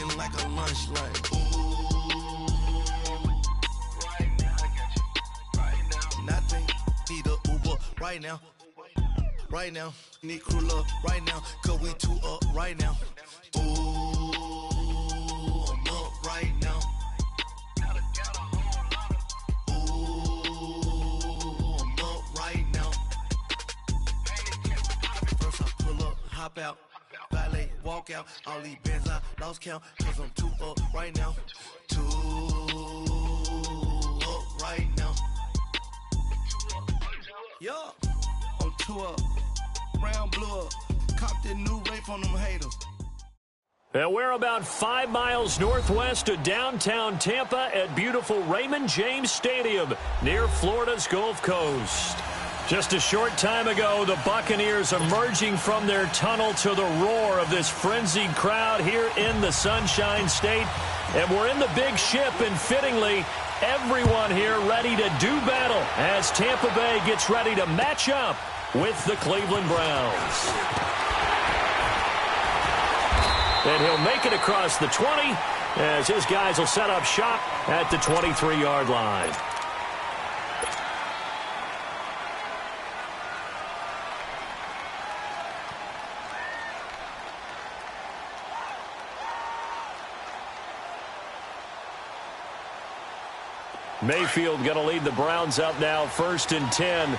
looking like a lunch line. Ooh, right now, I got you. Right now, nothing. Need a Uber right now. Right now, need crew love right now. Cause we two up right now. Ooh, I'm up right now. Ooh, I'm up right now. First I pull up, hop out, valet, walk out. All these bands I lost count. Cause I'm two up right now. Two up right now. Yeah, I'm two up. Brown blew up. Copped that new rape on them haters. And we're about 5 miles northwest of downtown Tampa at beautiful Raymond James Stadium near Florida's Gulf Coast. Just a short time ago, the Buccaneers emerging from their tunnel to the roar of this frenzied crowd here in the Sunshine State. And we're in the big ship, and fittingly, everyone here ready to do battle as Tampa Bay gets ready to match up with the Cleveland Browns. And he'll make it across the 20 as his guys will set up shop at the 23-yard line. Mayfield going to lead the Browns up now, 1st and 10.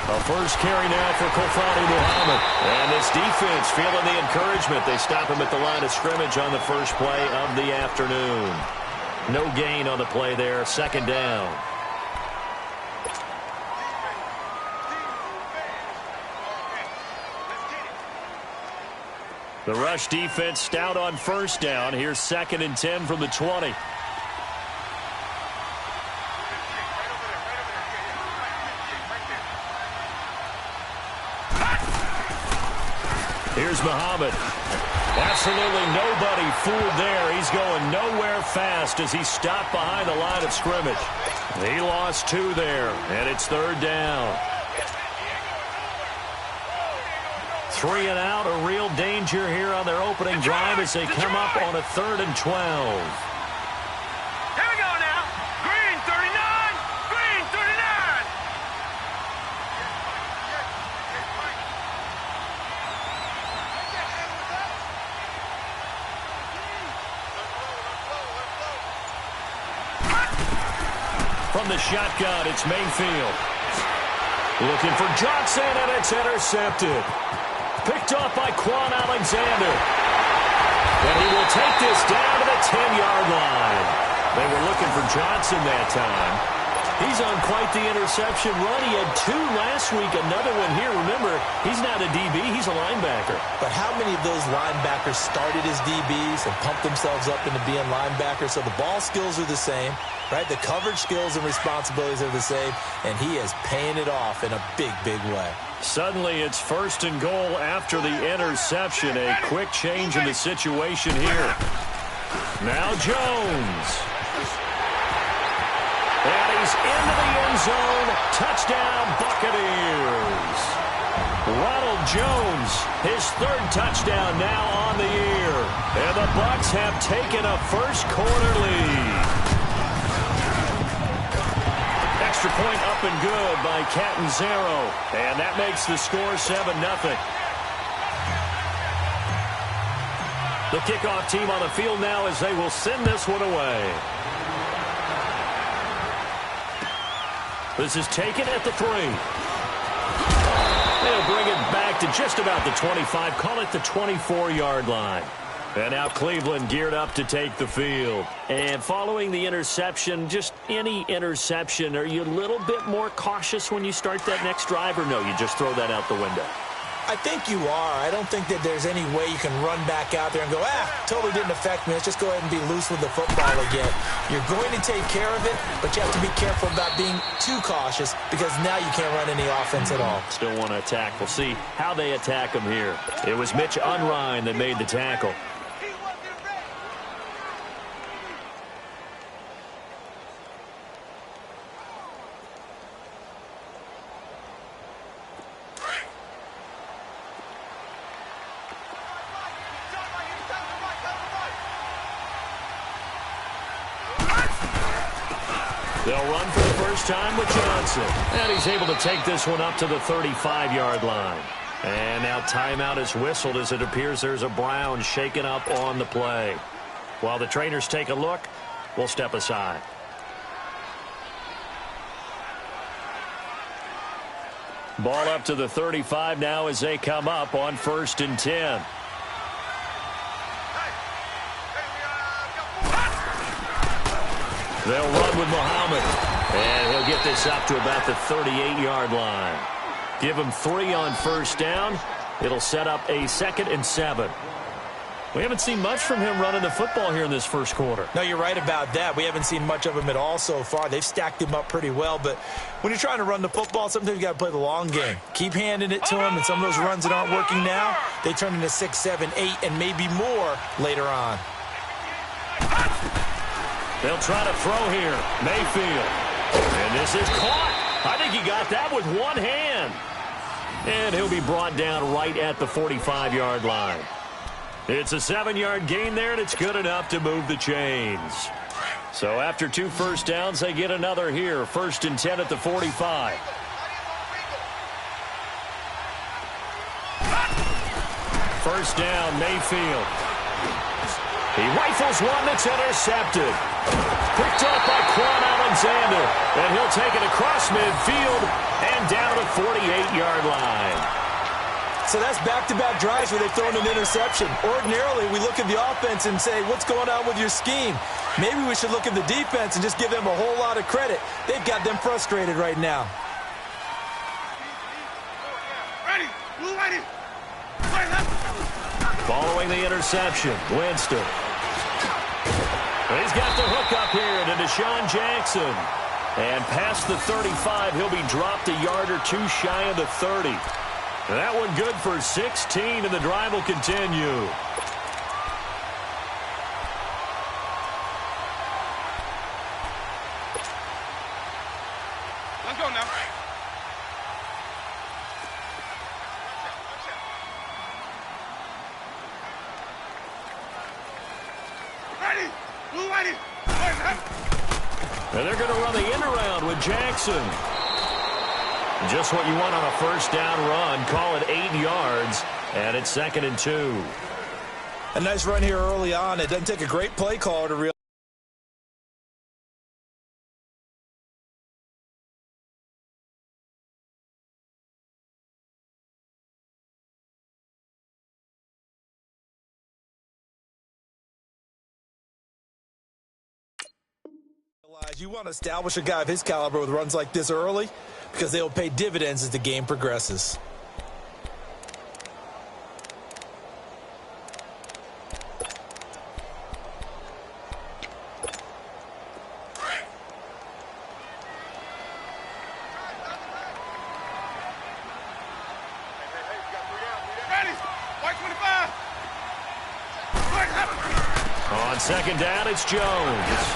A first carry now for Kofani Muhammad. And this defense feeling the encouragement. They stop him at the line of scrimmage on the first play of the afternoon. No gain on the play there. 2nd down. The rush defense stout on 1st down. Here's 2nd and 10 from the 20. Here's Muhammad. Absolutely nobody fooled there. He's going nowhere fast as he stopped behind the line of scrimmage. He lost 2 there, and it's 3rd down. 3 and out, a real danger here on their opening drive as they come up on a 3rd and 12. From the shotgun, it's Mayfield. Looking for Johnson, and it's intercepted. Picked off by Quan Alexander. And he will take this down to the 10-yard line. They were looking for Johnson that time. He's on quite the interception run. He had 2 last week, another one here. Remember, he's not a DB, he's a linebacker. But how many of those linebackers started as DBs and pumped themselves up into being linebackers? So the ball skills are the same, right? The coverage skills and responsibilities are the same, and he is paying it off in a big, big way. Suddenly, it's 1st and goal after the interception. A quick change in the situation here. Now Jones. And he's into the end zone. Touchdown, Buccaneers. Ronald Jones, his 3rd touchdown now on the year. And the Bucs have taken a first-quarter lead. Extra point up and good by Catanzaro. And that makes the score 7-0. The kickoff team on the field now as they will send this one away. This is taken at the 3. They'll bring it back to just about the 25. Call it the 24-yard line. And now Cleveland geared up to take the field. And following the interception, just any interception, are you a little bit more cautious when you start that next drive, or no, you just throw that out the window? I think you are. I don't think that there's any way you can run back out there and go, totally didn't affect me. Let's just go ahead and be loose with the football again. You're going to take care of it, but you have to be careful about being too cautious because now you can't run any offense at all. Still want to attack. We'll see how they attack him here. It was Mitch Unrein that made the tackle. They'll run for the first time with Johnson. And he's able to take this one up to the 35-yard line. And now timeout is whistled as it appears there's a Brown shaken up on the play. While the trainers take a look, we'll step aside. Ball up to the 35 now as they come up on 1st and 10. They'll run with Muhammad. And he'll get this up to about the 38-yard line. Give him 3 on 1st down. It'll set up a 2nd and 7. We haven't seen much from him running the football here in this first quarter. No, you're right about that. We haven't seen much of him at all so far. They've stacked him up pretty well, but when you're trying to run the football, sometimes you got to play the long game. Keep handing it to him, and some of those runs that aren't working now, they turn into 6, 7, 8, and maybe more later on. They'll try to throw here. Mayfield. And this is caught. I think he got that with one hand. And he'll be brought down right at the 45-yard line. It's a 7-yard gain there, and it's good enough to move the chains. So after 2 first downs, they get another here. 1st and 10 at the 45. First down, Mayfield. He rifles one that's intercepted. Picked up by Quan Alexander. And he'll take it across midfield and down the 48-yard line. So that's back-to-back drives where they've thrown an interception. Ordinarily, we look at the offense and say, what's going on with your scheme? Maybe we should look at the defense and just give them a whole lot of credit. They've got them frustrated right now. Following the interception, Winston. He's got the hook up here to Deshaun Jackson. And past the 35, he'll be dropped a yard or 2 shy of the 30. That one good for 16, and the drive will continue. Let's go now. Ready. Blue ready. And they're going to run the end around with Jackson. Just what you want on a first down run. Call it 8 yards, and it's 2nd and 2. A nice run here early on. It doesn't take a great play caller to realize. You want to establish a guy of his caliber with runs like this early because they will pay dividends as the game progresses. On 2nd down, it's Jones.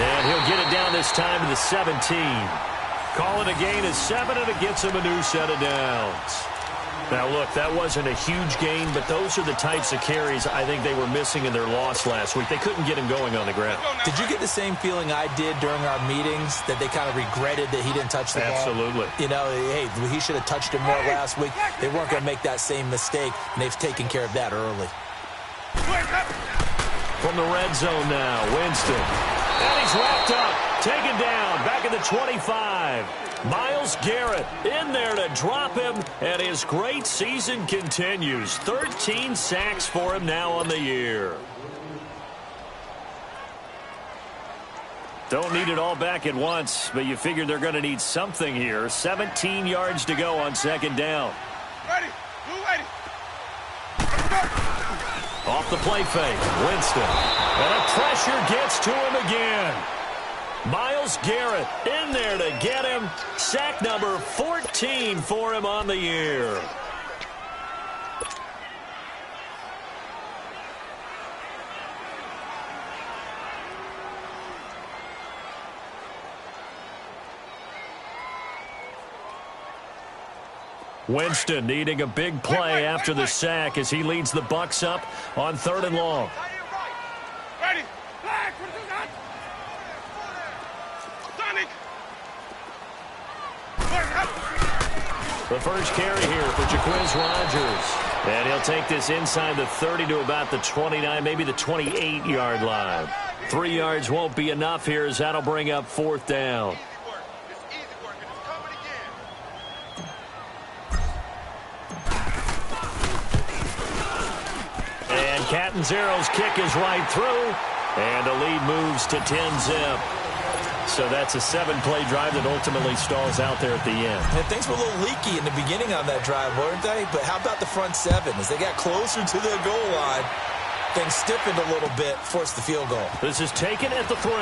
And he'll get it down this time to the 17. Call it a gain of 7, and it gets him a new set of downs. Now, look, that wasn't a huge gain, but those are the types of carries I think they were missing in their loss last week. They couldn't get him going on the ground. Did you get the same feeling I did during our meetings, that they kind of regretted that he didn't touch the ball? Absolutely. You know, hey, he should have touched it more last week. They weren't going to make that same mistake, and they've taken care of that early. From the red zone now, Winston. And he's wrapped up, taken down, back at the 25. Myles Garrett in there to drop him, and his great season continues. 13 sacks for him now on the year. Don't need it all back at once, but you figure they're going to need something here. 17 yards to go on 2nd down. Ready. Blue ready. Off the play fake, Winston. And a pressure gets to him again. Myles Garrett in there to get him. Sack number 14 for him on the year. Winston needing a big play after the sack as he leads the Bucs up on 3rd and long. Ready. The first carry here for Jaquiz Rogers. And he'll take this inside the 30 to about the 29, maybe the 28-yard line. 3 yards won't be enough here as that'll bring up 4th down. And Catanzaro's kick is right through. And the lead moves to 10-zip. So that's a 7-play drive that ultimately stalls out there at the end. And things were a little leaky in the beginning on that drive, weren't they? But how about the front 7? As they got closer to the goal line, things stiffened a little bit, forced the field goal. This is taken at the 3.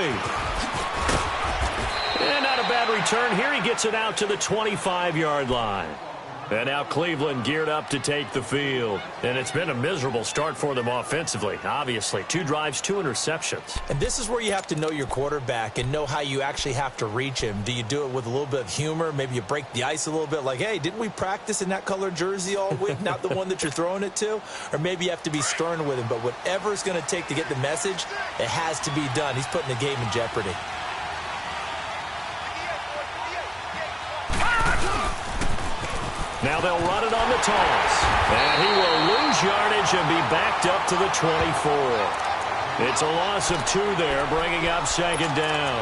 And not a bad return. Here he gets it out to the 25-yard line. And now Cleveland geared up to take the field. And it's been a miserable start for them offensively, obviously. 2 drives, 2 interceptions. And this is where you have to know your quarterback and know how you actually have to reach him. Do you do it with a little bit of humor? Maybe you break the ice a little bit like, hey, didn't we practice in that color jersey all week? Not the one that you're throwing it to? Or maybe you have to be stern with him. But whatever it's going to take to get the message, it has to be done. He's putting the game in jeopardy. Now they'll run it on the toss. And he will lose yardage and be backed up to the 24. It's a loss of 2 there, bringing up 2nd down.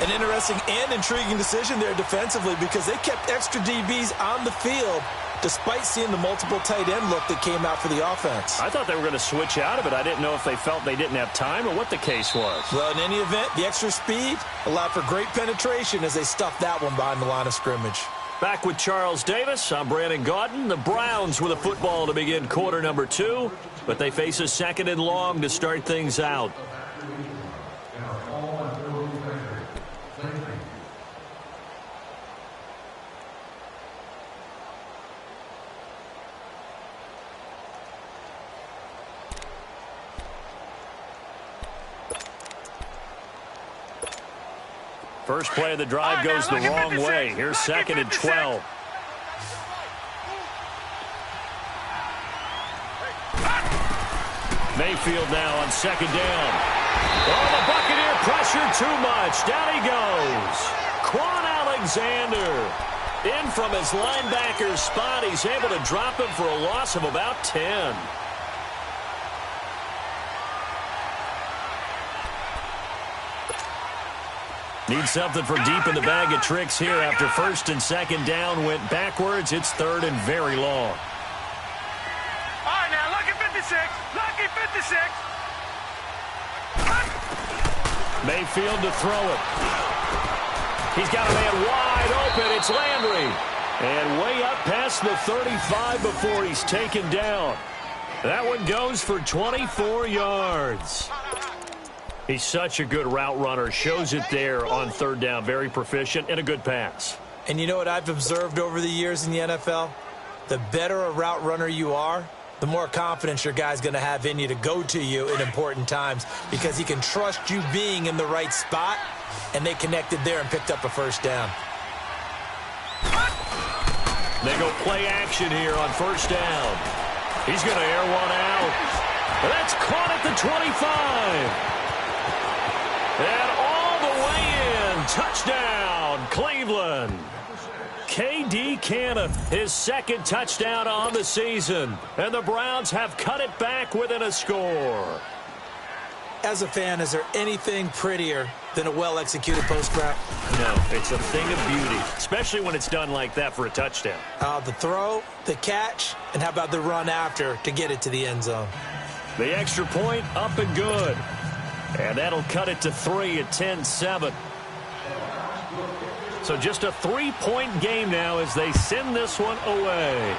An interesting and intriguing decision there defensively because they kept extra DBs on the field despite seeing the multiple tight end look that came out for the offense. I thought they were going to switch out of it. I didn't know if they felt they didn't have time or what the case was. Well, in any event, the extra speed allowed for great penetration as they stuffed that one behind the line of scrimmage. Back with Charles Davis, I'm Brandon Gaudin. The Browns with a football to begin quarter number 2, but they face a 2nd and long to start things out. First play of the drive goes the wrong way. Here's 2nd and 12. Mayfield now on 2nd down. Oh, the Buccaneer pressure too much. Down he goes. Quan Alexander in from his linebacker spot. He's able to drop him for a loss of about 10. Need something from deep in the bag of tricks here after 1st and 2nd down went backwards. It's 3rd and very long. All right, now, lucky 56. Lucky 56. Mayfield to throw it. He's got a man wide open. It's Landry. And way up past the 35 before he's taken down. That one goes for 24 yards. He's such a good route runner. Shows it there on 3rd down. Very proficient and a good pass. And you know what I've observed over the years in the NFL? The better a route runner you are, the more confidence your guy's going to have in you to go to you in important times because he can trust you being in the right spot, and they connected there and picked up a 1st down. They go play action here on 1st down. He's going to air one out. That's caught at the 25. And all the way in. Touchdown, Cleveland. K.D. Cannon, his 2nd touchdown on the season. And the Browns have cut it back within a score. As a fan, is there anything prettier than a well-executed post route? No, it's a thing of beauty, especially when it's done like that for a touchdown. The throw, the catch, and how about the run after to get it to the end zone? The extra point up and good. And that'll cut it to 3 at 10-7. So just a 3-point game now as they send this one away.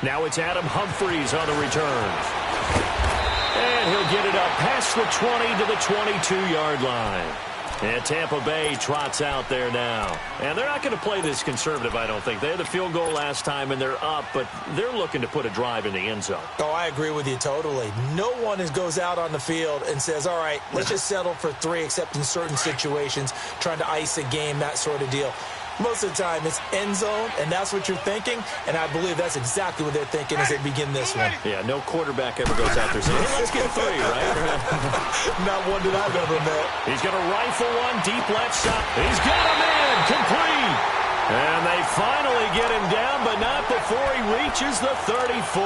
Now it's Adam Humphries on the return. And he'll get it up past the 20 to the 22-yard line. And Tampa Bay trots out there now. And they're not going to play this conservative, I don't think. They had the field goal last time, and they're up, but they're looking to put a drive in the end zone. Oh, I agree with you totally. No one goes out on the field and says, all right, let's just settle for 3, except in certain situations, trying to ice a game, that sort of deal. Most of the time, it's end zone, and that's what you're thinking, and I believe that's exactly what they're thinking as they begin this one. Yeah, no quarterback ever goes out there saying, hey, let's get 3, right? Not one that I've ever met. He's going to rifle one deep left side. He's got him in, complete. finally get him down, but not before he reaches the 34.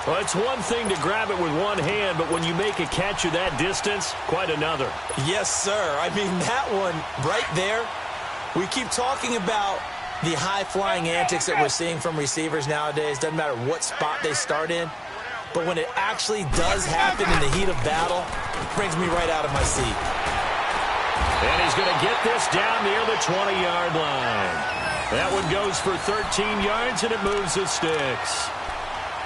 Well, it's one thing to grab it with one hand, but when you make a catch of that distance, quite another. Yes, sir. I mean, that one right there, we keep talking about the high-flying antics that we're seeing from receivers nowadays. Doesn't matter what spot they start in. But when it actually does happen in the heat of battle, it brings me right out of my seat. And he's going to get this down near the 20-yard line. That one goes for 13 yards, and it moves the sticks.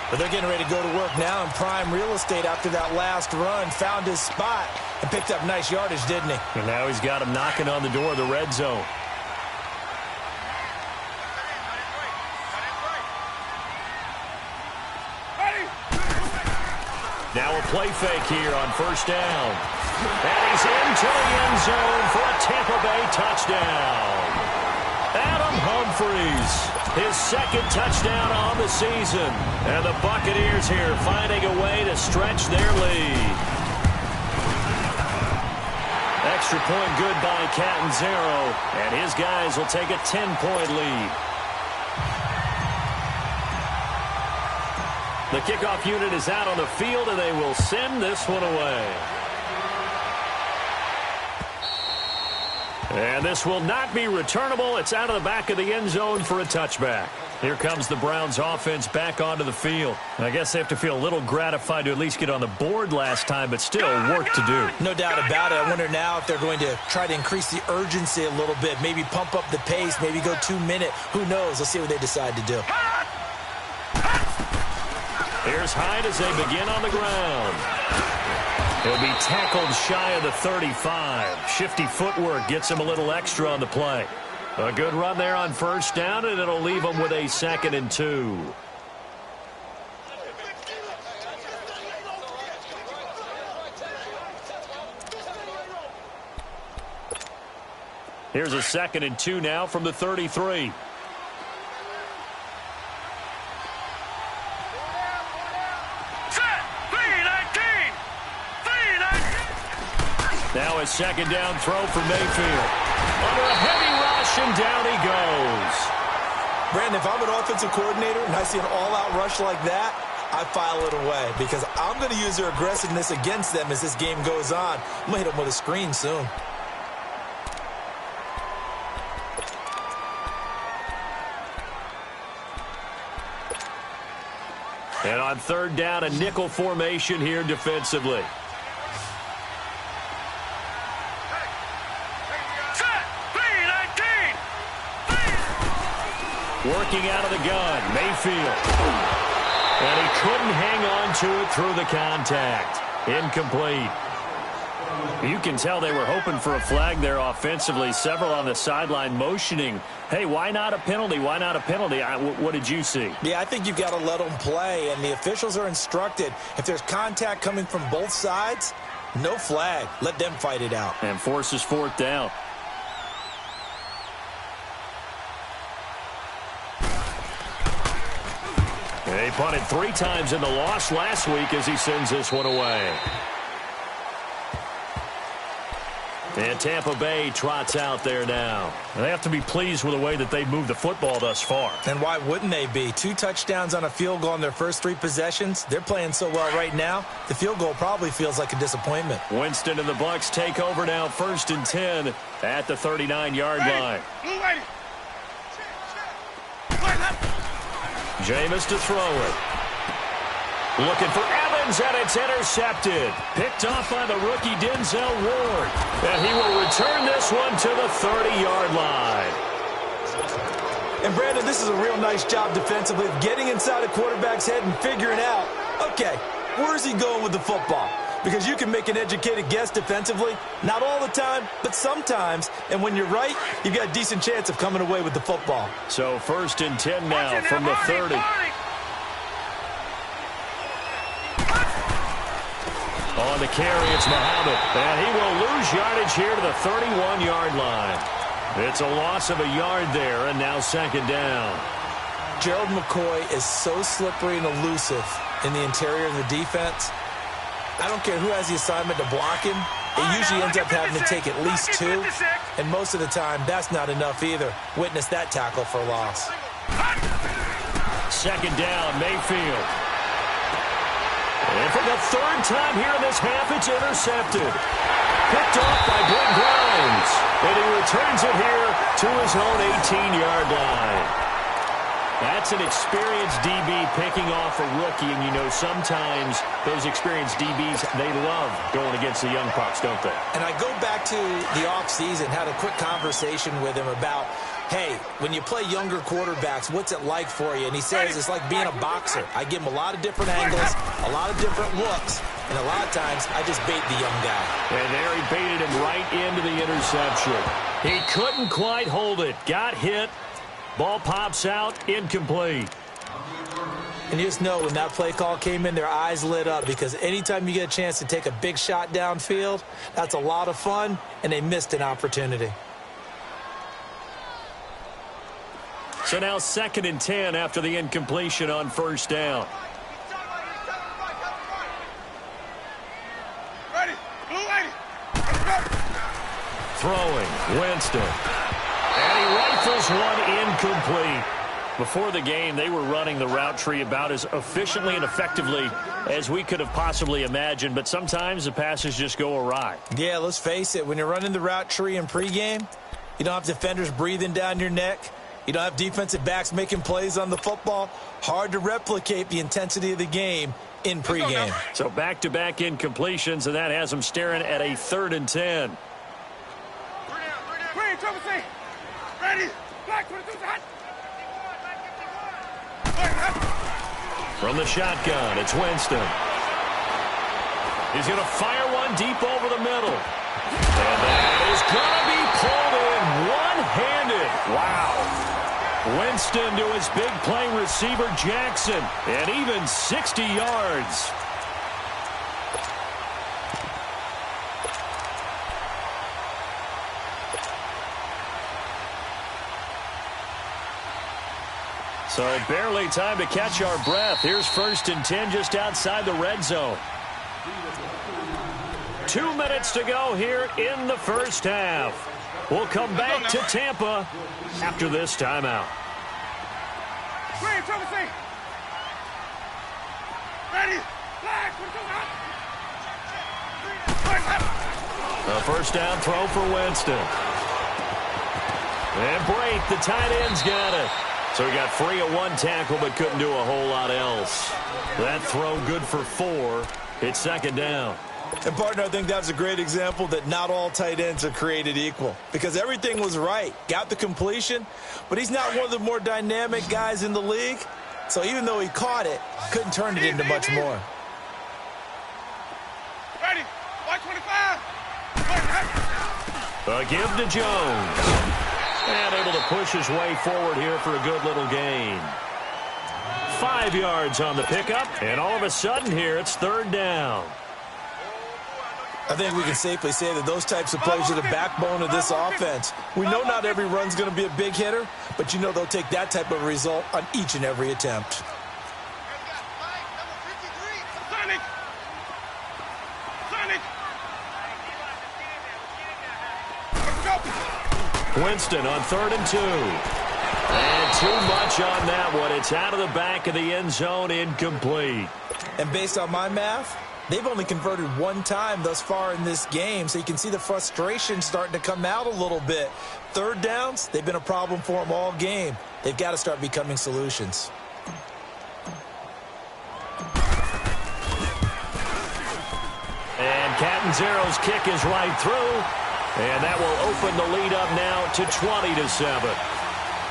But they're getting ready to go to work now in prime real estate after that last run. Found his spot and picked up nice yardage, didn't he? And now he's got him knocking on the door of the red zone. Now a play fake here on first down. And he's into the end zone for a Tampa Bay touchdown. Adam Humphries, his second touchdown on the season. And the Buccaneers here finding a way to stretch their lead. Extra point good by Catanzaro. And his guys will take a 10-point lead. The kickoff unit is out on the field, and they will send this one away. And this will not be returnable. It's out of the back of the end zone for a touchback. Here comes the Browns offense back onto the field. And I guess they have to feel a little gratified to at least get on the board last time, but still work to do. No doubt about it. I wonder now if they're going to try to increase the urgency a little bit, maybe pump up the pace, maybe go 2 minute. Who knows? Let's see what they decide to do. Here's Hyde as they begin on the ground. He'll be tackled shy of the 35. Shifty footwork gets him a little extra on the play. A good run there on first down, and it'll leave him with a 2nd and 2. Here's a 2nd and 2 now from the 33. Now a second down throw for Mayfield. Under a heavy rush, and down he goes. Brandon, if I'm an offensive coordinator and I see an all-out rush like that, I file it away because I'm going to use their aggressiveness against them as this game goes on. I'm going to hit them with a screen soon. And on third down, a nickel formation here defensively. Working out of the gun, Mayfield. And he couldn't hang on to it through the contact. Incomplete. You can tell they were hoping for a flag there offensively. Several on the sideline motioning, hey, why not a penalty? Why not a penalty? What did you see? Yeah, I think you've got to let them play, and the officials are instructed. If there's contact coming from both sides, no flag. Let them fight it out. And forces fourth down. He punted 3 times in the loss last week as he sends this one away. And Tampa Bay trots out there now. And they have to be pleased with the way that they've moved the football thus far. And why wouldn't they be? 2 touchdowns on a field goal in their first 3 possessions. They're playing so well right now, the field goal probably feels like a disappointment. Winston and the Bucs take over now, 1st and 10 at the 39-yard line. Jameis to throw it. Looking for Evans, and it's intercepted. Picked off by the rookie Denzel Ward. And he will return this one to the 30-yard line. And, Brandon, this is a real nice job defensively of getting inside a quarterback's head and figuring out, okay, where's he going with the football? Because you can make an educated guess defensively. Not all the time, but sometimes. And when you're right, you've got a decent chance of coming away with the football. So 1st and 10 now from the 30. On the carry, it's Muhammad. And he will lose yardage here to the 31-yard line. It's a loss of a yard there, and now 2nd down. Gerald McCoy is so slippery and elusive in the interior of the defense. I don't care who has the assignment to block him. It usually ends up having to take at least 2, and most of the time, that's not enough either. Witness that tackle for loss. Second down, Mayfield. And for the third time here in this half, it's intercepted. Picked off by Brent Grimes. And he returns it here to his own 18-yard line. That's an experienced DB picking off a rookie, and you know sometimes those experienced DBs, they love going against the young pups, don't they? And I go back to the offseason, had a quick conversation with him about, hey, when you play younger quarterbacks, what's it like for you? And he says it's like being a boxer. I give him a lot of different angles, a lot of different looks, and a lot of times I just bait the young guy. And there he baited him right into the interception. He couldn't quite hold it. Got hit. Ball pops out, incomplete. And you just know when that play call came in, their eyes lit up, because anytime you get a chance to take a big shot downfield, that's a lot of fun, and they missed an opportunity. So now 2nd and 10 after the incompletion on first down. Ready, blue lady. Throwing, Winston. And he rifles one incomplete. Before the game, they were running the route tree about as efficiently and effectively as we could have possibly imagined, but sometimes the passes just go awry. Yeah, let's face it. When you're running the route tree in pregame, you don't have defenders breathing down your neck. You don't have defensive backs making plays on the football. Hard to replicate the intensity of the game in pregame. So back-to-back incompletions, and that has them staring at a 3rd and 10. Green, trouble C. Ready, black 22's hot. From the shotgun, it's Winston. He's going to fire one deep over the middle. And that is going to be pulled in one-handed. Wow. Winston to his big play receiver, Jackson. And even 60 yards. So barely time to catch our breath. Here's 1st and 10 just outside the red zone. 2 minutes to go here in the first half. We'll come back to Tampa after this timeout. Green, trouble C. Ready, black 22's hot. A first down throw for Winston. And break, the tight end's got it. So he got free of one tackle but couldn't do a whole lot else. That throw good for 4. It's 2nd down. And, partner, I think that's a great example that not all tight ends are created equal, because everything was right. Got the completion, but he's not one of the more dynamic guys in the league. So even though he caught it, couldn't turn it into much more. Ready, white 25. A give to Jones. And able to push his way forward here for a good little gain. 5 yards on the pickup, and all of a sudden here it's 3rd down. I think we can safely say that those types of plays are the backbone of this offense. We know not every run's going to be a big hitter, but you know they'll take that type of result on each and every attempt. Winston on 3rd and 2. And too much on that one. It's out of the back of the end zone, incomplete. And based on my math, they've only converted one time thus far in this game, so you can see the frustration starting to come out a little bit. 3rd downs, they've been a problem for them all game. They've got to start becoming solutions. And Catanzaro's kick is right through. And that will open the lead up now to 20-7.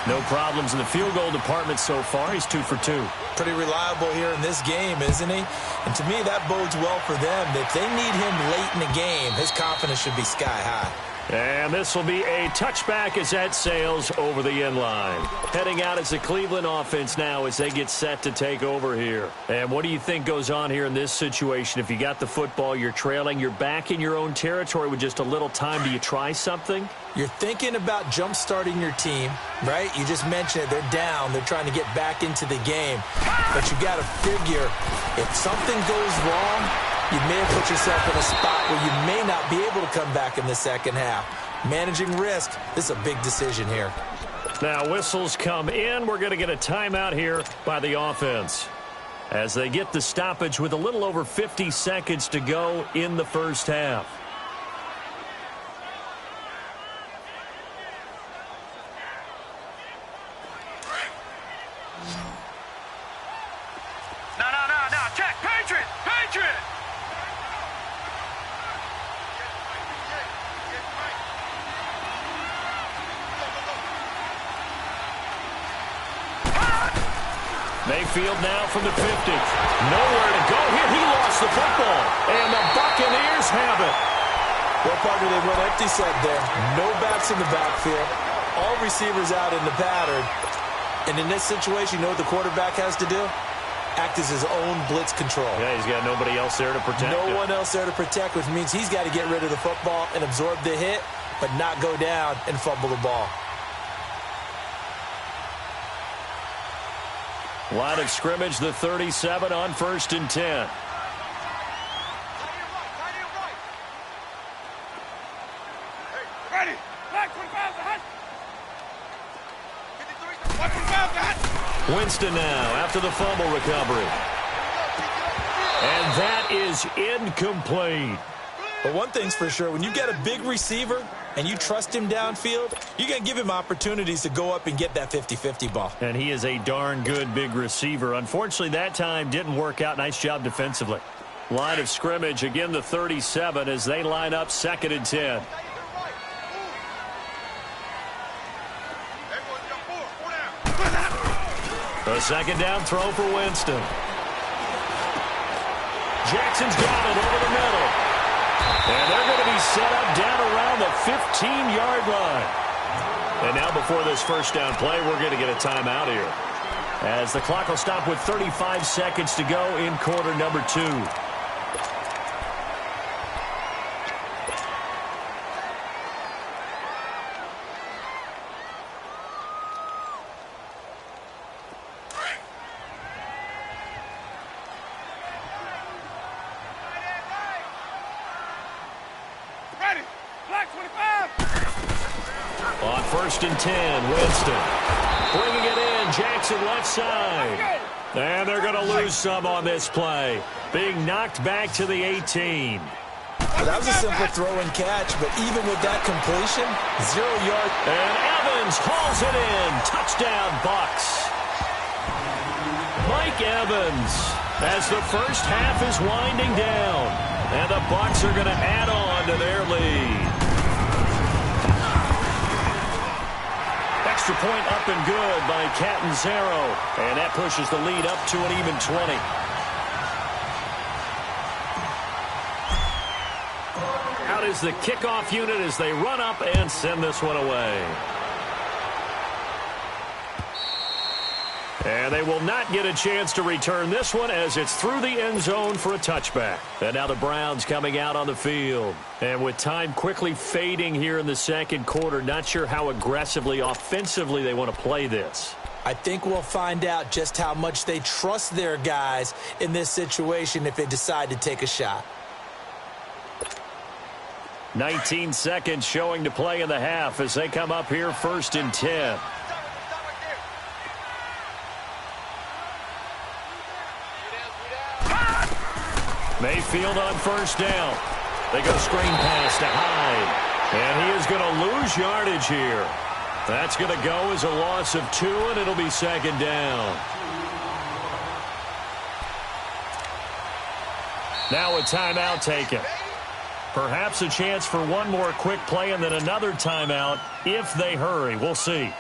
No problems in the field goal department so far. He's 2 for 2. Pretty reliable here in this game, isn't he? And to me, that bodes well for them. If they need him late in the game, his confidence should be sky high. And this will be a touchback as that sails over the end line. Heading out as the Cleveland offense now as they get set to take over here. And what do you think goes on here in this situation? If you got the football, you're trailing, you're back in your own territory with just a little time. Do you try something? You're thinking about jump-starting your team, right? You just mentioned it. They're down. They're trying to get back into the game. But you got to figure if something goes wrong, you may have put yourself in a spot where you may not be able to come back in the second half. Managing risk, this is a big decision here. Now whistles come in. We're going to get a timeout here by the offense as they get the stoppage with a little over 50 seconds to go in the first half. No. Check. Patriot. Mayfield now from the 50. Nowhere to go here. He lost the football. And the Buccaneers have it. Well, partner, they went empty set there. No backs in the backfield. All receivers out in the pattern. And in this situation, you know what the quarterback has to do? Act as his own blitz control. Yeah, he's got nobody else there to protect No one else there to protect, which means he's got to get rid of the football and absorb the hit, but not go down and fumble the ball. Line of scrimmage, the 37 on 1st and 10. Ready. Black 25 behind. 53. 25 behind. Winston now after the fumble recovery. And that is incomplete. But one thing's for sure, when you get a big receiver and you trust him downfield, you're going to give him opportunities to go up and get that 50-50 ball. And he is a darn good big receiver. Unfortunately, that time didn't work out. Nice job defensively. Line of scrimmage, again the 37 as they line up 2nd and 10. A second down throw for Winston. Jackson's got it over the middle. And they're going to be set up down around the 15-yard line. And now before this first down play, we're going to get a timeout here, as the clock will stop with 35 seconds to go in quarter number 2. On 1st and 10, Winston bringing it in. Jackson left side. And they're going to lose some on this play. Being knocked back to the 18. Well, that was a simple throw and catch, but even with that completion, 0 yards. And Evans hauls it in. Touchdown, Bucs. Mike Evans, as the first half is winding down. And the Bucs are going to add on to their lead. Extra point up and good by Catanzaro. And that pushes the lead up to an even 20. Out is the kickoff unit as they run up and send this one away. And they will not get a chance to return this one as it's through the end zone for a touchback. And now the Browns coming out on the field. And with time quickly fading here in the second quarter, not sure how aggressively, offensively they want to play this. I think we'll find out just how much they trust their guys in this situation if they decide to take a shot. 19 seconds showing to play in the half as they come up here 1st and 10. Mayfield on 1st down. They go screen pass to Hyde. And he is going to lose yardage here. That's going to go as a loss of 2, and it'll be 2nd down. Now a timeout taken. Perhaps a chance for one more quick play and then another timeout if they hurry. We'll see.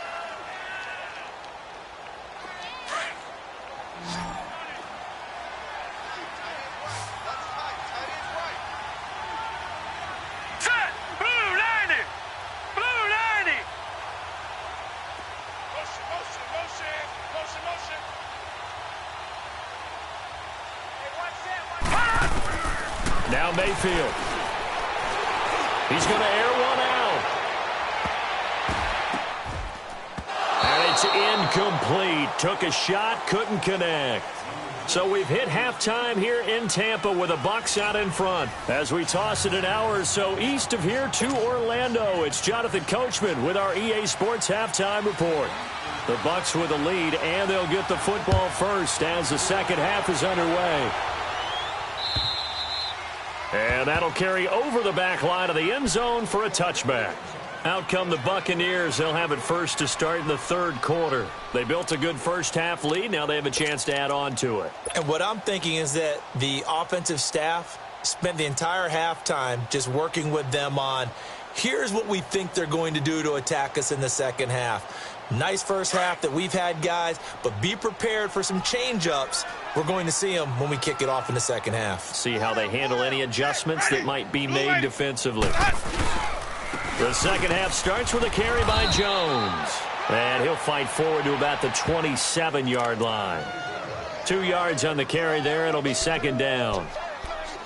Now Mayfield. He's going to air one out. And it's incomplete. Took a shot, couldn't connect. So we've hit halftime here in Tampa with the Bucs out in front. As we toss it an hour or so east of here to Orlando, it's Jonathan Coachman with our EA Sports halftime report. The Bucs with a lead, and they'll get the football first as the second half is underway. And that'll carry over the back line of the end zone for a touchback. Out come the Buccaneers. They'll have it first to start in the third quarter. They built a good first half lead. Now they have a chance to add on to it. And what I'm thinking is that the offensive staff spent the entire halftime just working with them on, here's what we think they're going to do to attack us in the second half. Nice first half that we've had, guys, but be prepared for some change-ups. We're going to see them when we kick it off in the second half. See how they handle any adjustments that might be made defensively. The second half starts with a carry by Jones. And he'll fight forward to about the 27-yard line. 2 yards on the carry there. It'll be second down.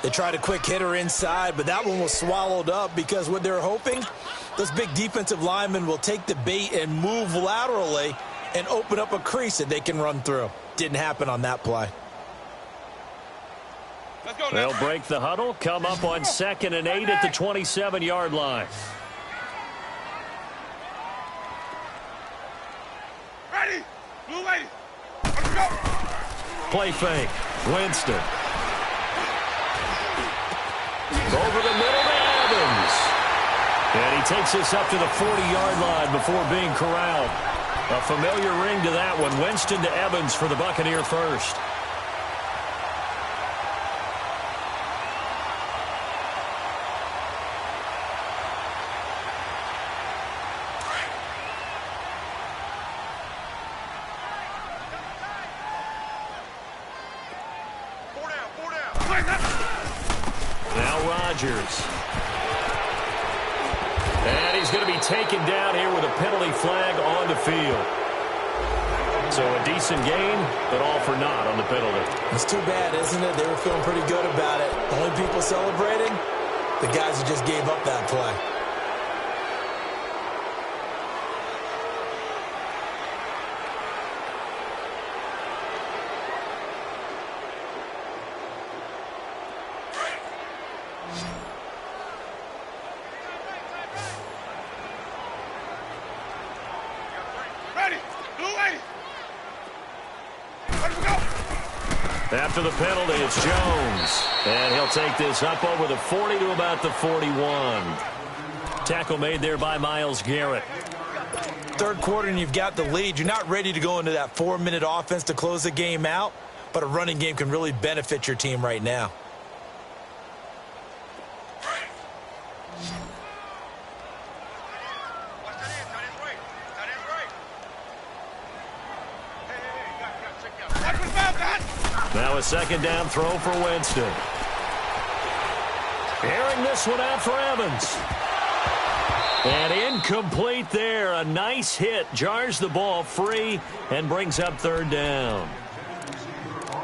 They tried a quick hitter inside, but that one was swallowed up because what they're hoping, those big defensive linemen will take the bait and move laterally and open up a crease that they can run through. Didn't happen on that play. They'll break the huddle, come up on 2nd and 8 at the 27-yard line. Ready, blue lady, let's go. Play fake, Winston. Over the middle to Evans. And he takes us up to the 40-yard line before being corralled. A familiar ring to that one. Winston to Evans for the Buccaneer first. And he's going to be taken down here with a penalty flag on the field. So a decent gain, but all for naught on the penalty. It's too bad, isn't it? They were feeling pretty good about it. The only people celebrating, the guys who just gave up that play. After the penalty, it's Jones. And he'll take this up over the 40 to about the 41. Tackle made there by Myles Garrett. Third quarter and you've got the lead. You're not ready to go into that 4-minute offense to close the game out, but a running game can really benefit your team right now. Now a second down throw for Winston. Airing this one out for Evans. And incomplete there. A nice hit. Jars the ball free and brings up third down.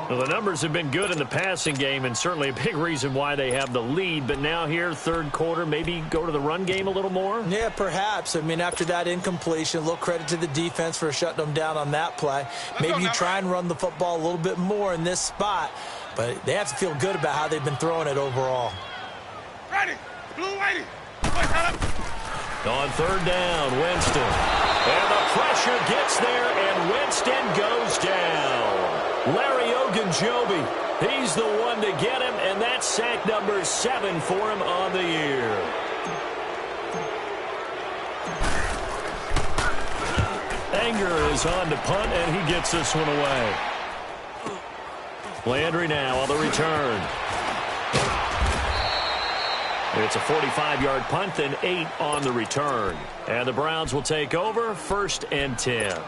Well, the numbers have been good in the passing game and certainly a big reason why they have the lead. But now here, third quarter, maybe go to the run game a little more? Yeah, perhaps. I mean, after that incompletion, a little credit to the defense for shutting them down on that play. Maybe you try and run the football a little bit more in this spot. But they have to feel good about how they've been throwing it overall. Ready, blue lady. On third down, Winston. And the pressure gets there, and Winston goes down. Larry Ogunjobi, he's the one to get him, and that's sack number 7 for him on the year. Anger is on to punt, and he gets this one away. Landry now on the return. It's a 45-yard punt and 8 on the return. And the Browns will take over, 1st and 10.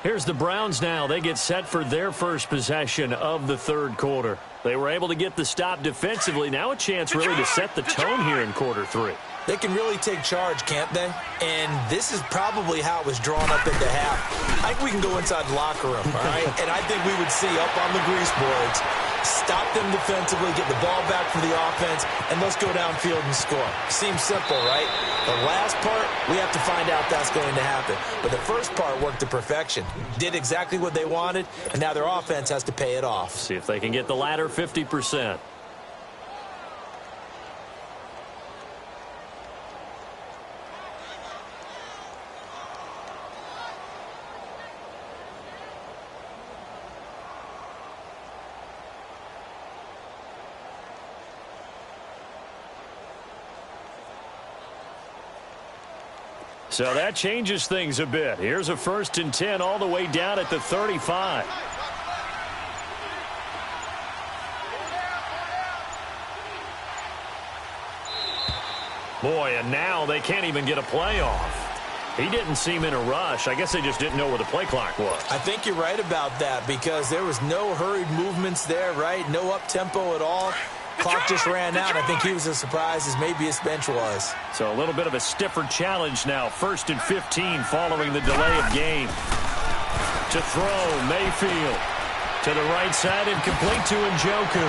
Here's the Browns now. They get set for their first possession of the third quarter. They were able to get the stop defensively. Now a chance really to set the tone here in quarter 3. They can really take charge, can't they? And this is probably how it was drawn up at the half. I think we can go inside the locker room, all right? And I think we would see up on the grease boards Stop them defensively, get the ball back for the offense, and let's go downfield and score. Seems simple, right? The last part, we have to find out that's going to happen. But the first part worked to perfection. Did exactly what they wanted, and now their offense has to pay it off. See if they can get the latter 50%. So that changes things a bit. Here's a 1st and 10 all the way down at the 35. Boy, and now they can't even get a play off. He didn't seem in a rush. I guess they just didn't know where the play clock was. I think you're right about that because there was no hurried movements there, right? No up-tempo at all. Clock just ran out. I think he was as surprised as maybe his bench was. So a little bit of a stiffer challenge now. 1st and 15 following the delay of game. To throw, Mayfield. To the right side and complete to Njoku.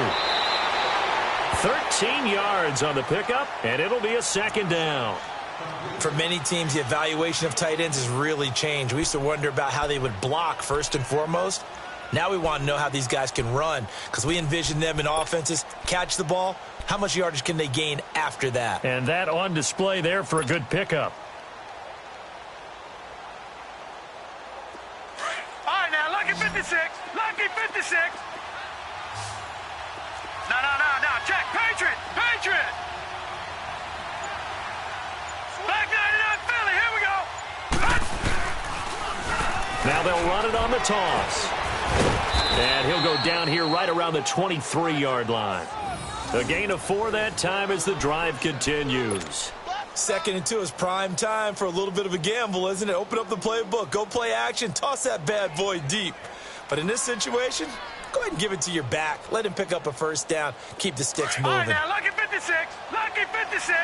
13 yards on the pickup, and it'll be a 2nd down. For many teams, the evaluation of tight ends has really changed. We used to wonder about how they would block first and foremost. Now we want to know how these guys can run because we envision them in offenses. Catch the ball. How much yardage can they gain after that? And that on display there for a good pickup. All right, now, lucky 56. Lucky 56. No. Check. Patriot. Back 99 Philly. Here we go. Now they'll run it on the toss. And he'll go down here right around the 23-yard line. A gain of 4 that time as the drive continues. 2nd and 2 is prime time for a little bit of a gamble, isn't it? Open up the playbook, go play action, toss that bad boy deep. But in this situation, go ahead and give it to your back. Let him pick up a 1st down. Keep the sticks moving. All right, now, lucky 56. Lucky 56.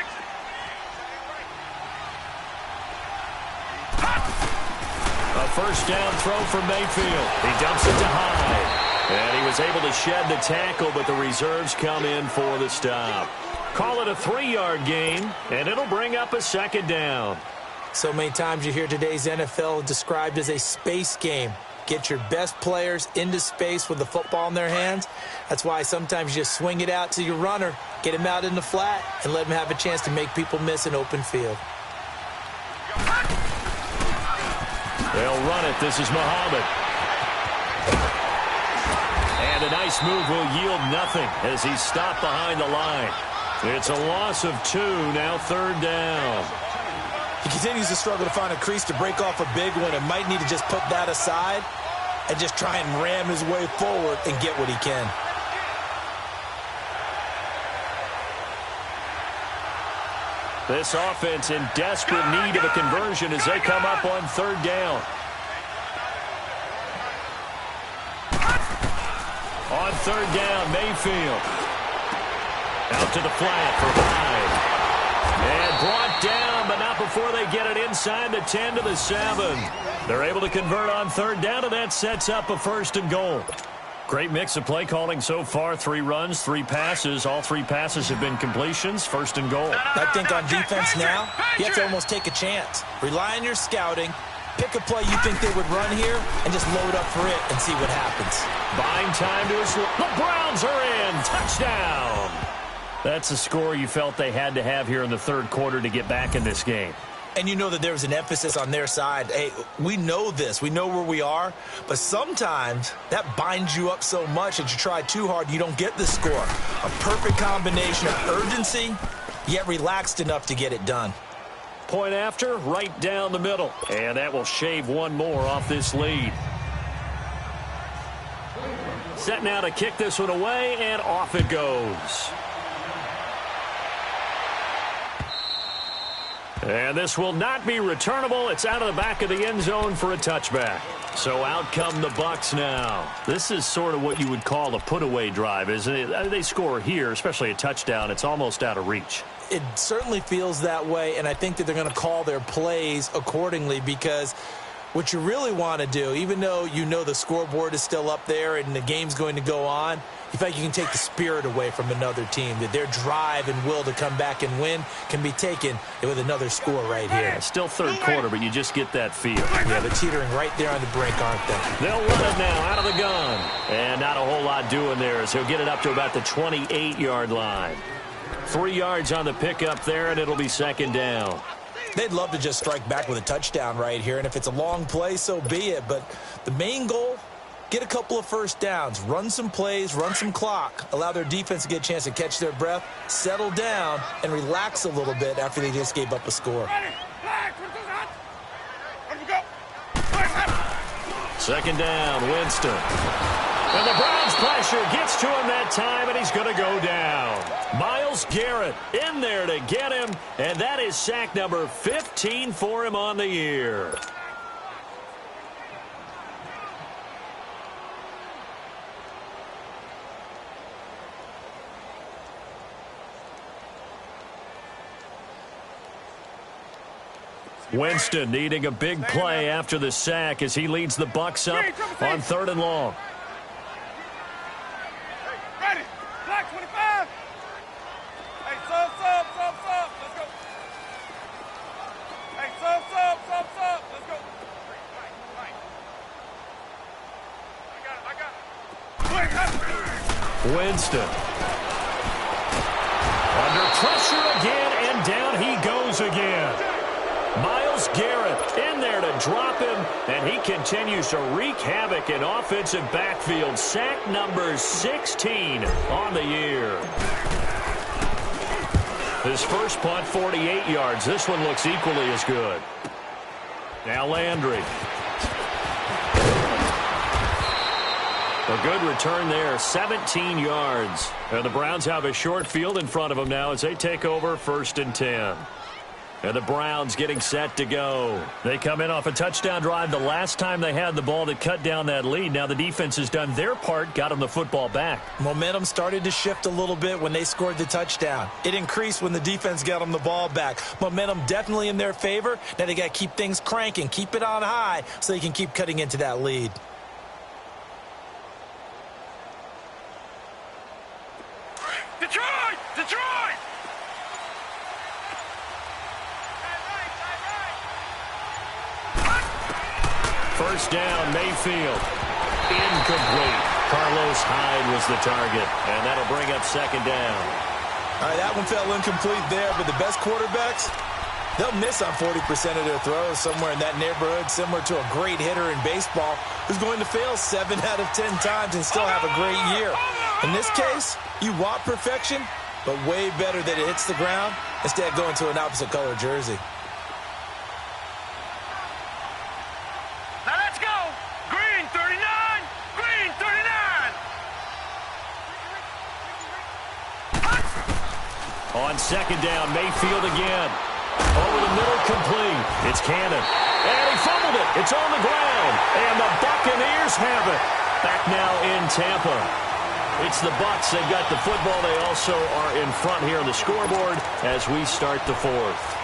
A 1st down throw for Mayfield. He dumps it to Hyde. And he was able to shed the tackle, but the reserves come in for the stop. Call it a 3-yard gain, and it'll bring up a 2nd down. So many times you hear today's NFL described as a space game. Get your best players into space with the football in their hands. That's why sometimes you just swing it out to your runner, get him out in the flat, and let him have a chance to make people miss an open field. They'll run it. This is Muhammad. And a nice move will yield nothing as he's stopped behind the line. It's a loss of 2, now 3rd down. He continues to struggle to find a crease to break off a big one and might need to just put that aside and just try and ram his way forward and get what he can. This offense in desperate need of a conversion as they come up on 3rd down. On 3rd down, Mayfield. Out to the flat for Hyde. And brought down, but not before they get it inside the 10 to the 7. They're able to convert on 3rd down, and that sets up a 1st and goal. Great mix of play calling so far. 3 runs, 3 passes. All 3 passes have been completions. 1st and goal. I think on defense now, you have to almost take a chance. Rely on your scouting. Pick a play you think they would run here and just load up for it and see what happens. Buying time to us. The Browns are in. Touchdown. That's a score you felt they had to have here in the 3rd quarter to get back in this game. And you know that there was an emphasis on their side. Hey, we know this. We know where we are. But sometimes that binds you up so much that you try too hard, you don't get the score. A perfect combination of urgency, yet relaxed enough to get it done. Point after, right down the middle. And that will shave 1 more off this lead. Set now to kick this one away, and off it goes. And this will not be returnable. It's out of the back of the end zone for a touchback. So out come the Bucs now. This is sort of what you would call a put-away drive, isn't it? They score here, especially a touchdown. It's almost out of reach. It certainly feels that way, and I think that they're going to call their plays accordingly because What you really want to do, even though you know the scoreboard is still up there and the game's going to go on, you feel like you can take the spirit away from another team, that their drive and will to come back and win can be taken with another score right here. Yeah, still third quarter, but you just get that feel. Yeah, they're teetering right there on the brink, aren't they? They'll run it now out of the gun. And not a whole lot doing there as he'll get it up to about the 28-yard line. 3 yards on the pickup there, and it'll be second down. They'd love to just strike back with a touchdown right here, and if it's a long play, so be it. But the main goal, get a couple of first downs, run some plays, run some clock, allow their defense to get a chance to catch their breath, settle down, and relax a little bit after they just gave up a score. Second down, Winston. And the Browns pressure gets to him that time, and he's going to go down. Myles Garrett in there to get him, and that is sack number 15 for him on the year. Winston needing a big play after the sack as he leads the Bucs up on 3rd and long. Ready. Black 25. Hey, sub. Let's go. Hey, sub. Let's go. I got it. Winston. Under pressure again, and down he goes again. Myles Garrett in there to drop him, and he continues to wreak havoc in offensive backfield. Sack number 16 on the year. His first punt, 48 yards. This one looks equally as good. Now Landry. A good return there, 17 yards. And the Browns have a short field in front of them now as they take over 1st and 10. And the Browns getting set to go. They come in off a touchdown drive the last time they had the ball to cut down that lead. Now the defense has done their part, got them the football back. Momentum started to shift a little bit when they scored the touchdown. It increased when the defense got them the ball back. Momentum definitely in their favor. Now they got to keep things cranking, keep it on high so they can keep cutting into that lead. Detroit! First down, Mayfield. Incomplete. Carlos Hyde was the target, and that'll bring up second down. All right, that one fell incomplete there, but the best quarterbacks, they'll miss on 40% of their throws, somewhere in that neighborhood, similar to a great hitter in baseball who's going to fail 7 out of 10 times and still have a great year. In this case, you want perfection, but way better that it hits the ground instead of going to an opposite color jersey. Now let's go! Green 39! Green 39! On second down, Mayfield again. Over the middle, complete. It's Cannon. And he fumbled it. It's on the ground. And the Buccaneers have it. Back now in Tampa. It's the Bucs. They've got the football. They also are in front here on the scoreboard as we start the 4th.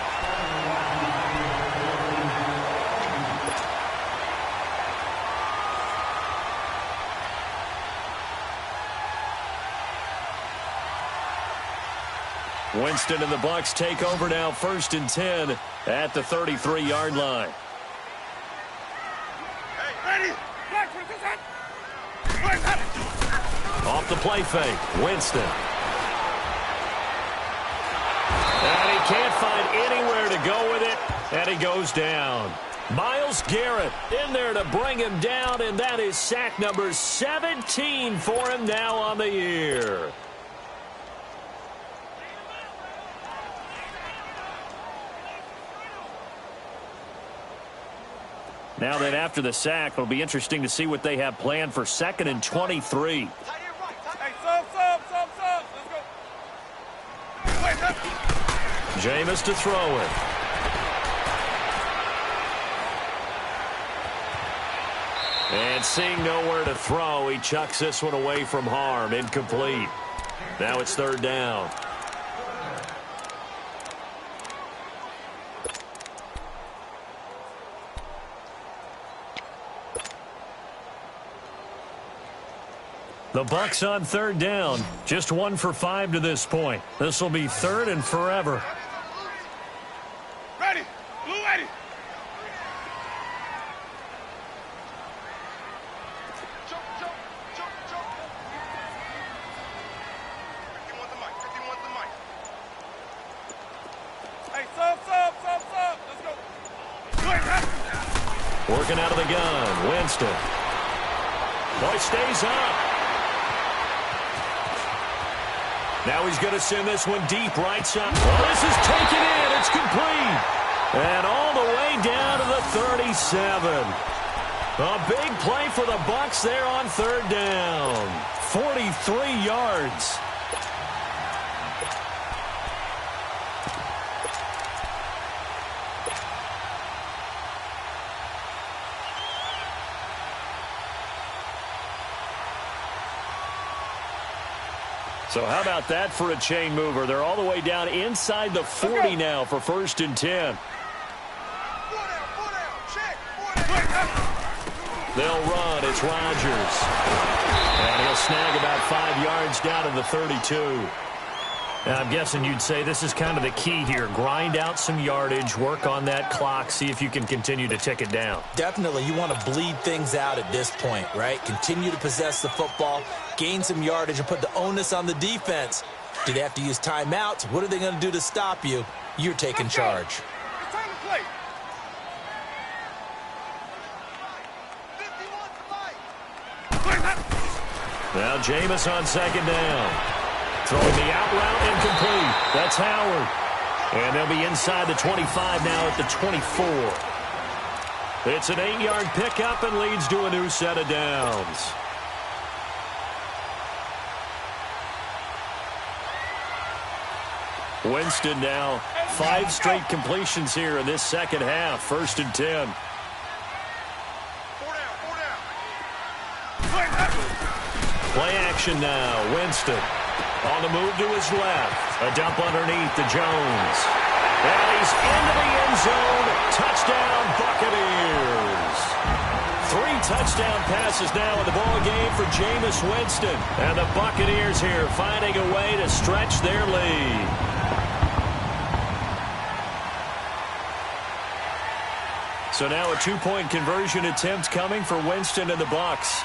Winston and the Bucs take over now, 1st and 10 at the 33-yard line. Hey, ready? Off the play fake, Winston. And he can't find anywhere to go with it, and he goes down. Myles Garrett in there to bring him down, and that is sack number 17 for him now on the year. Now then, after the sack, it'll be interesting to see what they have planned for 2nd and 23. Hey, sub. Let's go. Jameis to throw it. And seeing nowhere to throw, he chucks this one away from harm. Incomplete. Now it's 3rd down. The Bucs on third down. Just 1 for 5 to this point. This will be third and forever. Ready. Blue ready. Jump. 51 the mic. Hey, sub. Let's go. Working out of the gun. Winston. Boy, stays up. Now he's going to send this one deep right side. Well, this is taken in. It's complete. And all the way down to the 37. A big play for the Bucs there on third down. 43 yards. So how about that for a chain mover? They're all the way down inside the 40 now for 1st and 10. They'll run. It's Rodgers. And he'll snag about 5 yards down to the 32. And I'm guessing you'd say this is kind of the key here. Grind out some yardage, work on that clock, see if you can continue to tick it down. Definitely. You want to bleed things out at this point, right? Continue to possess the football, gain some yardage, and put the onus on the defense. Do they have to use timeouts? What are they going to do to stop you? You're taking charge. It's time to play. Now Jameis on second down. Throwing the out route incomplete. That's Howard. And they'll be inside the 25 now at the 24. It's an 8-yard pickup and leads to a new set of downs. Winston now 5 straight completions here in this second half. 1st and 10. 4 down. Play action now. Winston on the move to his left. A dump underneath to Jones. And he's into the end zone. Touchdown, Buccaneers. 3 touchdown passes now in the ball game for Jameis Winston. And the Buccaneers here finding a way to stretch their lead. So now a 2-point conversion attempt coming for Winston and the Bucs.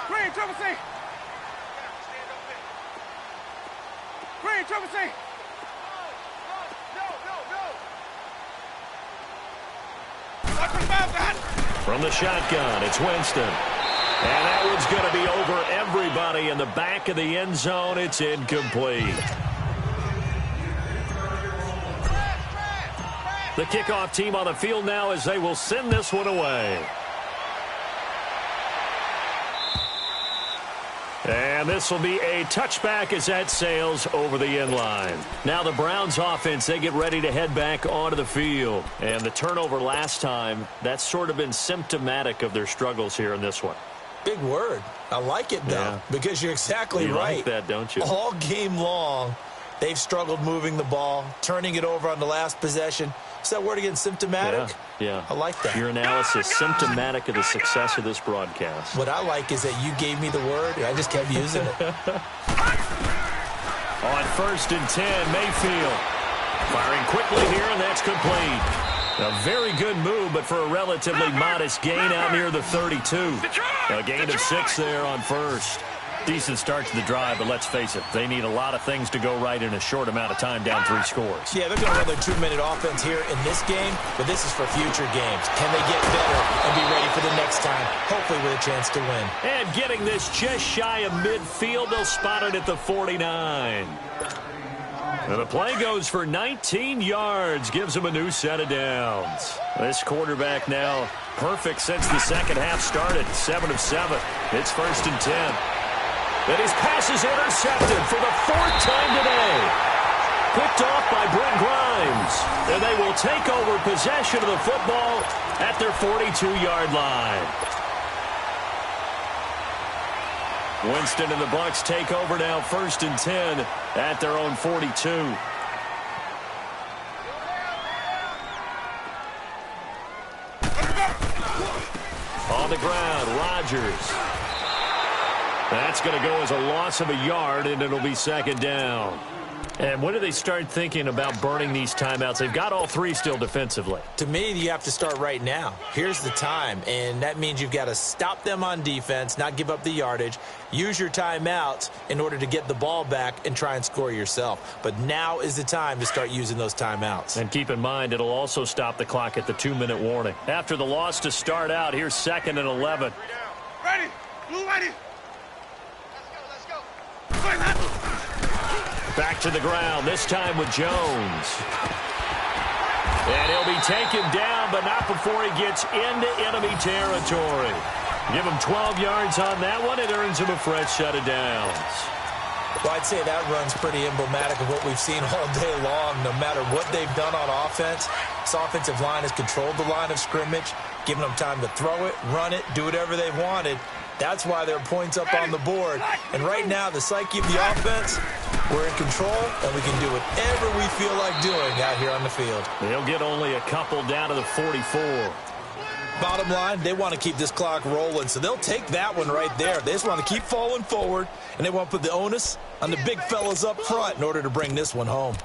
Green, triple C. Green, triple C. From the shotgun, it's Winston. And that one's going to be over everybody in the back of the end zone. It's incomplete. The kickoff team on the field now as they will send this one away. And this will be a touchback as that sails over the end line. Now the Browns offense, they get ready to head back onto the field. And the turnover last time, that's sort of been symptomatic of their struggles here in this one. Big word. I like it, though, because you're exactly right. You like that, don't you? All game long, they've struggled moving the ball, turning it over on the last possession. Is that word again, symptomatic? Yeah. I like that. Your analysis, symptomatic of the success of this broadcast. What I like is that you gave me the word, and I just kept using it. On 1st and 10, Mayfield. Firing quickly here, and that's complete. A very good move, but for a relatively modest gain out near the 32. A gain of 6 there on 1st. Decent start to the drive, but let's face it, they need a lot of things to go right in a short amount of time, down 3 scores. Yeah, they're going to run their 2-minute offense here in this game, but this is for future games. Can they get better and be ready for the next time, hopefully with a chance to win? And getting this just shy of midfield, they'll spot it at the 49. And the play goes for 19 yards, gives them a new set of downs. This quarterback now perfect since the second half started, 7 of 7. It's 1st and 10. And his pass is intercepted for the 4th time today. Picked off by Brent Grimes. And they will take over possession of the football at their 42-yard line. Winston and the Bucs take over now, 1st and 10 at their own 42. On the ground, Rodgers. That's going to go as a loss of a yard, and it'll be second down. And when do they start thinking about burning these timeouts? They've got all three still defensively. To me, you have to start right now. Here's the time, and that means you've got to stop them on defense, not give up the yardage, use your timeouts in order to get the ball back and try and score yourself. But now is the time to start using those timeouts. And keep in mind, it'll also stop the clock at the 2-minute warning. After the loss to start out, here's 2nd and 11. Ready. Blue ready. Let's go. Let's go. Back to the ground, this time with Jones. And he'll be taken down, but not before he gets into enemy territory. Give him 12 yards on that one. It earns him a fresh set of downs. Well, I'd say that run's pretty emblematic of what we've seen all day long. No matter what they've done on offense, this offensive line has controlled the line of scrimmage, given them time to throw it, run it, do whatever they've wanted. That's why there are points up on the board. And right now, the psyche of the offense, we're in control, and we can do whatever we feel like doing out here on the field. They'll get only a couple down to the 44. Bottom line, they want to keep this clock rolling, so they'll take that one right there. They just want to keep falling forward, and they want to put the onus on the big fellas up front in order to bring this one home.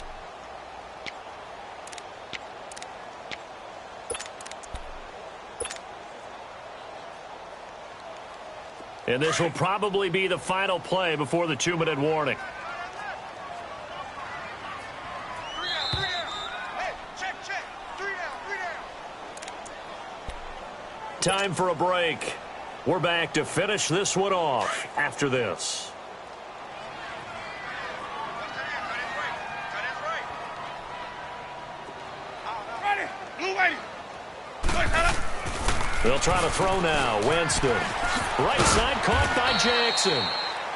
And this will probably be the final play before the 2-minute warning. Time for a break. We're back to finish this one off after this. They'll try to throw now. Winston. Right side caught by Jackson.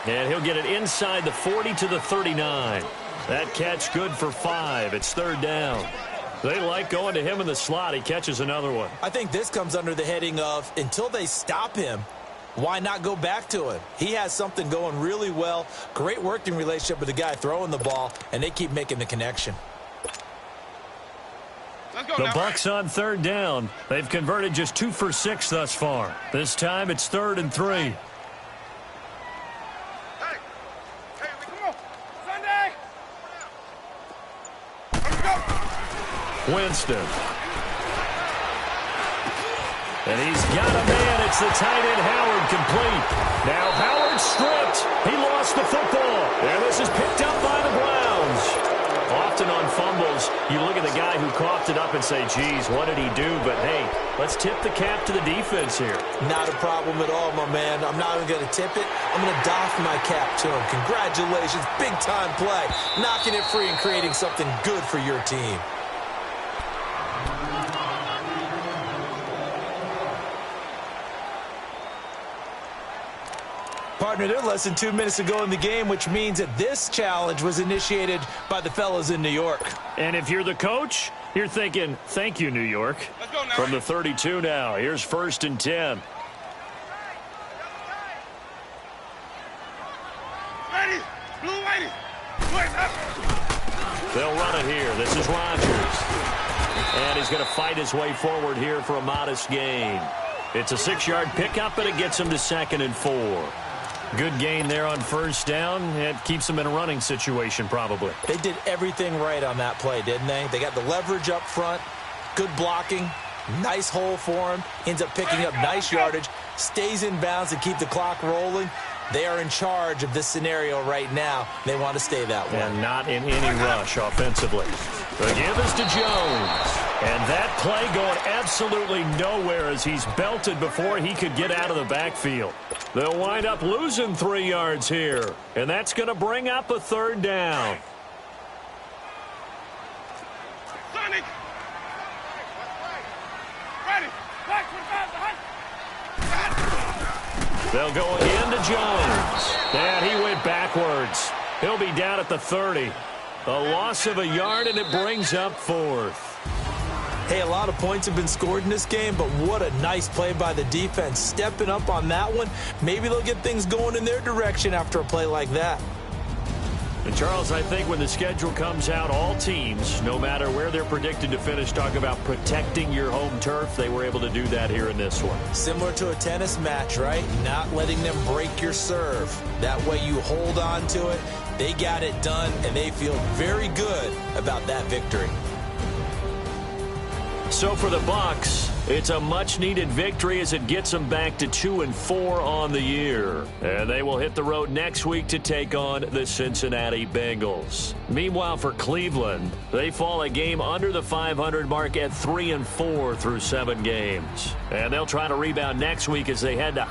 And he'll get it inside the 40 to the 39. That catch good for 5. It's 3rd down. They like going to him in the slot. He catches another one. I think this comes under the heading of, until they stop him, why not go back to him? He has something going really well. Great working relationship with the guy throwing the ball, and they keep making the connection. The Bucks on 3rd down. They've converted just 2 for 6 thus far. This time it's 3rd and 3. Winston. And he's got a man. It's the tight end Howard, complete. Now Howard stripped. He lost the football. And this is picked up by the Browns. Often on fumbles, you look at the guy who coughed it up and say, geez, what did he do? But, hey, let's tip the cap to the defense here. Not a problem at all, my man. I'm not even going to tip it. I'm going to doff my cap to him. Congratulations. Big-time play. Knocking it free and creating something good for your team. Partner, they're less than 2 minutes to go in the game, which means that this challenge was initiated by the fellas in New York. And if you're the coach, you're thinking, thank you, New York. Let's go now. From the 32 now, here's 1st and 10. Ready. Blue ready. They'll run it here. This is Rodgers. And he's going to fight his way forward here for a modest gain. It's a 6-yard pickup, and it gets him to 2nd and 4. Good gain there on 1st down. It keeps them in a running situation, probably. They did everything right on that play, didn't they? They got the leverage up front, good blocking, nice hole for him, ends up picking up nice yardage, stays in bounds to keep the clock rolling. They are in charge of this scenario right now. They want to stay that way. And not in any rush offensively. The give is to Jones. And that play going absolutely nowhere as he's belted before he could get out of the backfield. They'll wind up losing 3 yards here. And that's going to bring up a 3rd down. Sonic. Ready. They'll go again to Jones. And he went backwards. He'll be down at the 30. A loss of a yard, and it brings up 4th. Hey, a lot of points have been scored in this game, but what a nice play by the defense. Stepping up on that one. Maybe they'll get things going in their direction after a play like that. And Charles, I think when the schedule comes out, all teams, no matter where they're predicted to finish, talk about protecting your home turf. They were able to do that here in this one. Similar to a tennis match, right? Not letting them break your serve. That way you hold on to it. They got it done, and they feel very good about that victory. So for the Bucs, it's a much-needed victory as it gets them back to 2-4 on the year. And they will hit the road next week to take on the Cincinnati Bengals. Meanwhile, for Cleveland, they fall a game under the 500 mark at 3-4 through 7 games. And they'll try to rebound next week as they head to